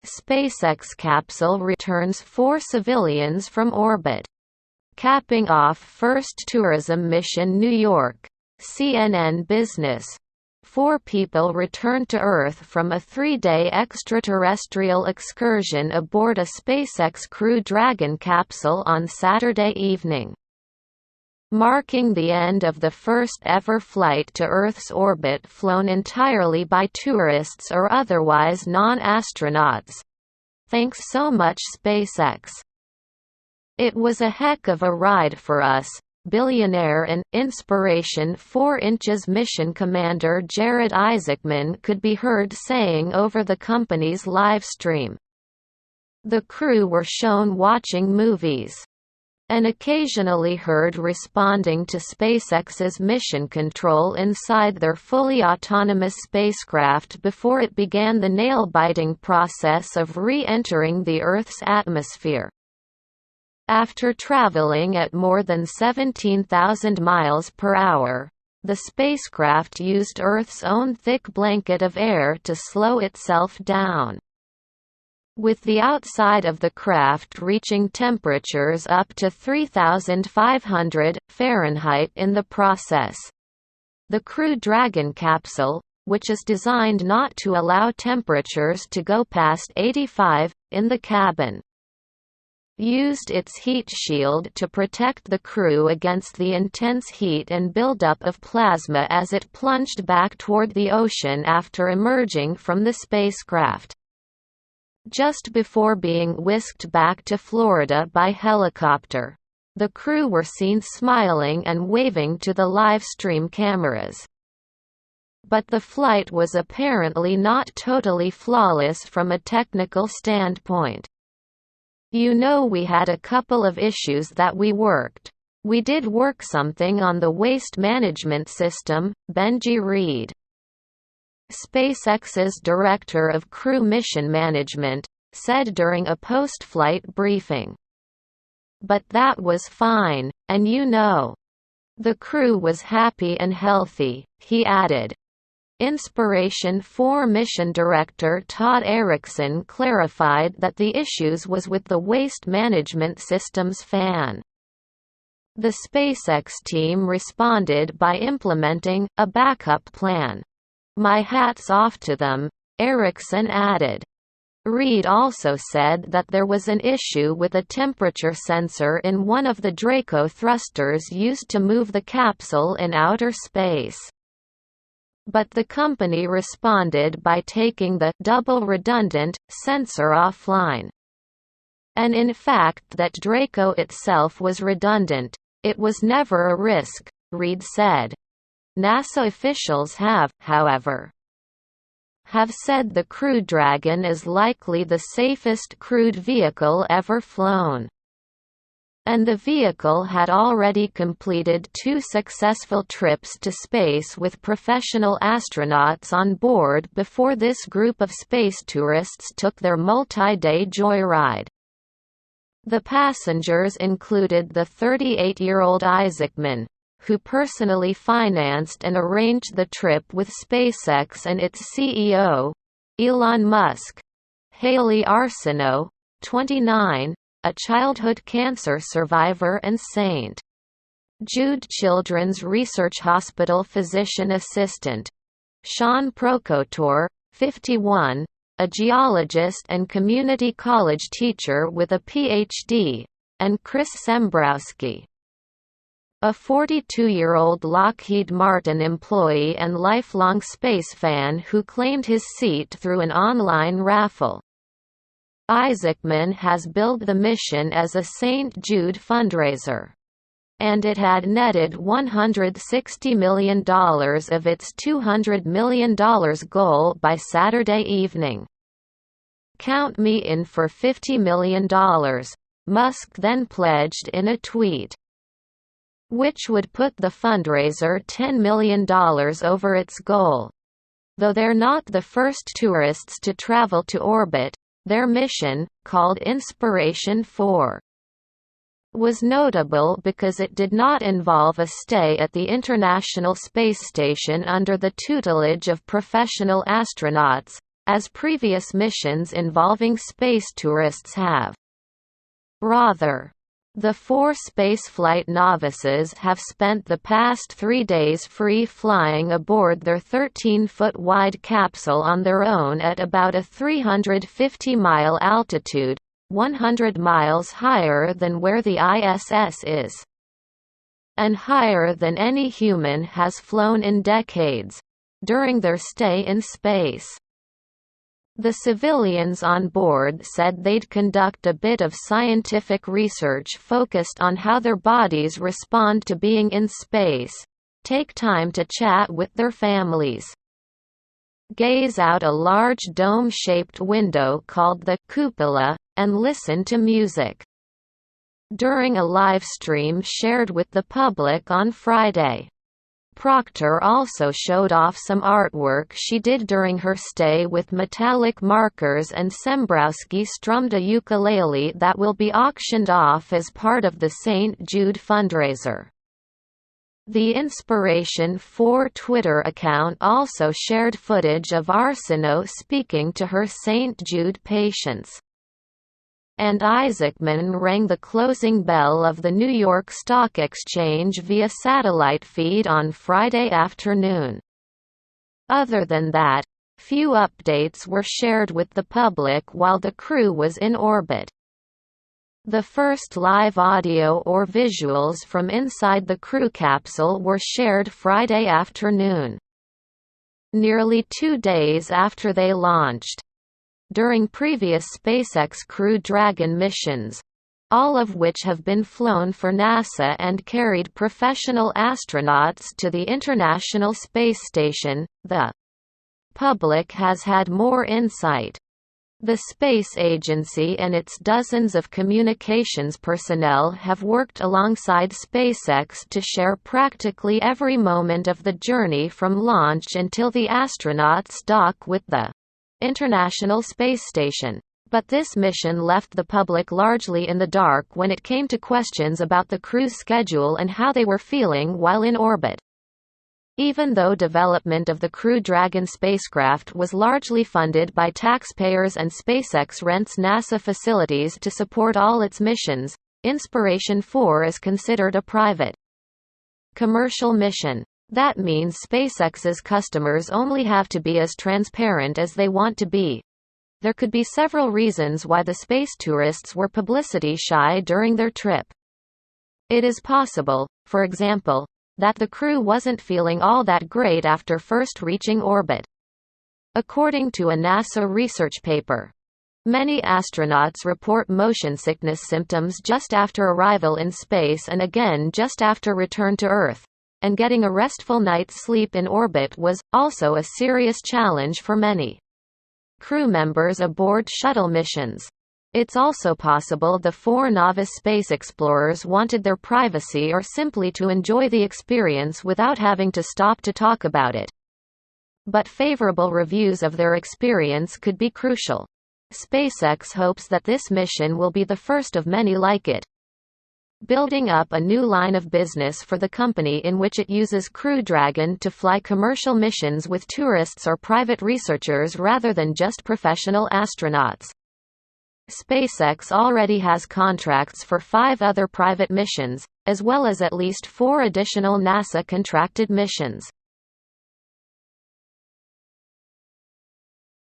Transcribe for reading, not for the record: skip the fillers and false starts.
SpaceX capsule returns 4 civilians from orbit. Capping off first tourism mission New York. CNN Business. 4 people returned to Earth from a 3-day extraterrestrial excursion aboard a SpaceX Crew Dragon capsule on Saturday evening, marking the end of the first-ever flight to Earth's orbit flown entirely by tourists or otherwise non-astronauts. Thanks so much, SpaceX. It was a heck of a ride for us, billionaire and Inspiration 4 Inches mission commander Jared Isaacman could be heard saying over the company's livestream. The crew were shown watching movies, and occasionally heard responding to SpaceX's mission control inside their fully autonomous spacecraft before it began the nail-biting process of re-entering the Earth's atmosphere. After traveling at more than 17,000 miles per hour, the spacecraft used Earth's own thick blanket of air to slow itself down, with the outside of the craft reaching temperatures up to 3,500 Fahrenheit in the process. The Crew Dragon capsule, which is designed not to allow temperatures to go past 85 in the cabin, used its heat shield to protect the crew against the intense heat and buildup of plasma as it plunged back toward the ocean after emerging from the spacecraft. Just before being whisked back to Florida by helicopter, the crew were seen smiling and waving to the livestream cameras. But the flight was apparently not totally flawless from a technical standpoint. "You know, we had a couple of issues that we worked. We did work something on the waste management system," Benji Reed, SpaceX's Director of Crew Mission Management, said during a post-flight briefing. "But that was fine, and you know, the crew was happy and healthy," he added. Inspiration 4 Mission Director Todd Erickson clarified that the issues was with the waste management system's fan. The SpaceX team responded by implementing a backup plan. "My hat's off to them," Erickson added. Reed also said that there was an issue with a temperature sensor in one of the Draco thrusters used to move the capsule in outer space. But the company responded by taking the double redundant sensor offline. And in fact that Draco itself was redundant. "It was never a risk," Reed said. NASA officials have, however, said the Crew Dragon is likely the safest crewed vehicle ever flown. And the vehicle had already completed 2 successful trips to space with professional astronauts on board before this group of space tourists took their multi-day joyride. The passengers included the 38-year-old Isaacman, who personally financed and arranged the trip with SpaceX and its CEO, Elon Musk; Haley Arsenault, 29, a childhood cancer survivor and St. Jude Children's Research Hospital physician assistant; Sean Procotor, 51, a geologist and community college teacher with a Ph.D., and Chris Sembrowski, a 42-year-old Lockheed Martin employee and lifelong space fan who claimed his seat through an online raffle. Isaacman has billed the mission as a St. Jude fundraiser, and it had netted $160 million of its $200 million goal by Saturday evening. "Count me in for $50 million, Musk then pledged in a tweet, which would put the fundraiser $10 million over its goal. Though they're not the first tourists to travel to orbit, their mission, called Inspiration 4, was notable because it did not involve a stay at the International Space Station under the tutelage of professional astronauts, as previous missions involving space tourists have. Rather, the 4 spaceflight novices have spent the past 3 days free flying aboard their 13-foot wide capsule on their own at about a 350-mile altitude, 100 miles higher than where the ISS is, and higher than any human has flown in decades, during their stay in space. The civilians on board said they'd conduct a bit of scientific research focused on how their bodies respond to being in space, take time to chat with their families, gaze out a large dome-shaped window called the cupola, and listen to music. During a livestream shared with the public on Friday, Proctor also showed off some artwork she did during her stay with metallic markers, and Sembrowski strummed a ukulele that will be auctioned off as part of the St. Jude fundraiser. The Inspiration4 Twitter account also shared footage of Arsenault speaking to her St. Jude patients. And Isaacman rang the closing bell of the New York Stock Exchange via satellite feed on Friday afternoon. Other than that, few updates were shared with the public while the crew was in orbit. The first live audio or visuals from inside the crew capsule were shared Friday afternoon, nearly 2 days after they launched. During previous SpaceX Crew Dragon missions, all of which have been flown for NASA and carried professional astronauts to the International Space Station, the public has had more insight. The space agency and its dozens of communications personnel have worked alongside SpaceX to share practically every moment of the journey from launch until the astronauts dock with the International Space Station. But this mission left the public largely in the dark when it came to questions about the crew's schedule and how they were feeling while in orbit. Even though development of the Crew Dragon spacecraft was largely funded by taxpayers and SpaceX rents NASA facilities to support all its missions, Inspiration4 is considered a private commercial mission. That means SpaceX's customers only have to be as transparent as they want to be. There could be several reasons why the space tourists were publicity shy during their trip. It is possible, for example, that the crew wasn't feeling all that great after first reaching orbit. According to a NASA research paper, many astronauts report motion sickness symptoms just after arrival in space and again just after return to Earth. And getting a restful night's sleep in orbit was, also a serious challenge for many crew members aboard shuttle missions. It's also possible the 4 novice space explorers wanted their privacy or simply to enjoy the experience without having to stop to talk about it. But favorable reviews of their experience could be crucial. SpaceX hopes that this mission will be the first of many like it, building up a new line of business for the company in which it uses Crew Dragon to fly commercial missions with tourists or private researchers rather than just professional astronauts. SpaceX already has contracts for 5 other private missions, as well as at least 4 additional NASA-contracted missions.